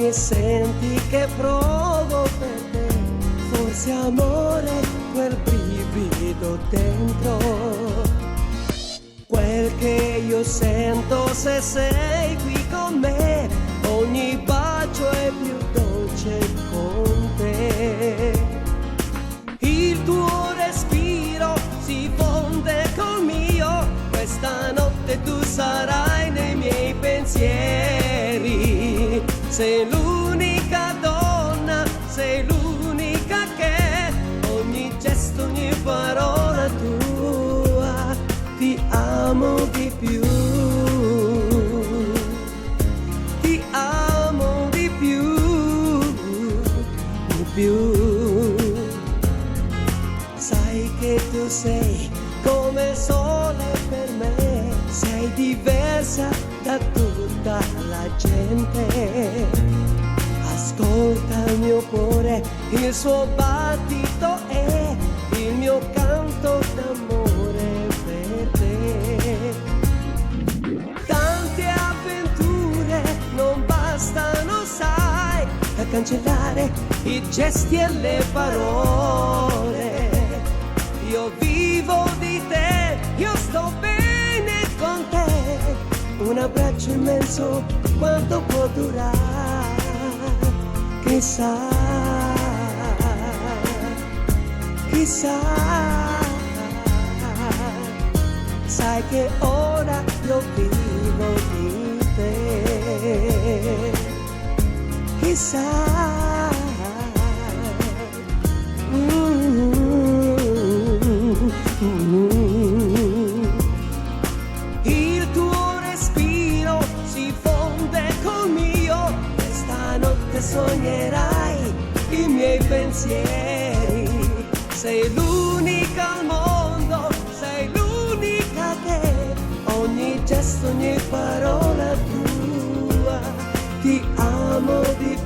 e senti che provo per te, forse amore, quel brivido dentro. Quel che io sento se sei qui con me, ogni bacio è più dolce con te. Il tuo respiro si fonde col mio, questa notte tu sarai nei miei pensieri. Sei l'unica donna, sei l'unica che ogni gesto, ogni parola tua ti amo di più. Ti amo di più, di più. Sai che tu sei come il sole per me, sei diversa da tutta la gente. Ascolta il mio cuore, il suo battito è il mio canto d'amore per te. Tante avventure non bastano, sai, a cancellare i gesti e le parole. Io vivo di te, io sto bene con te. Un abbraccio immenso, quanto può durare? Chissà, chissà. Sai che ora io vivo di te. Chissà. Il tuo respiro si fonde col mio, questa notte sognerai i miei pensieri. Sei l'unica al mondo, sei l'unica che ogni gesto, ogni parola tua ti amo di più.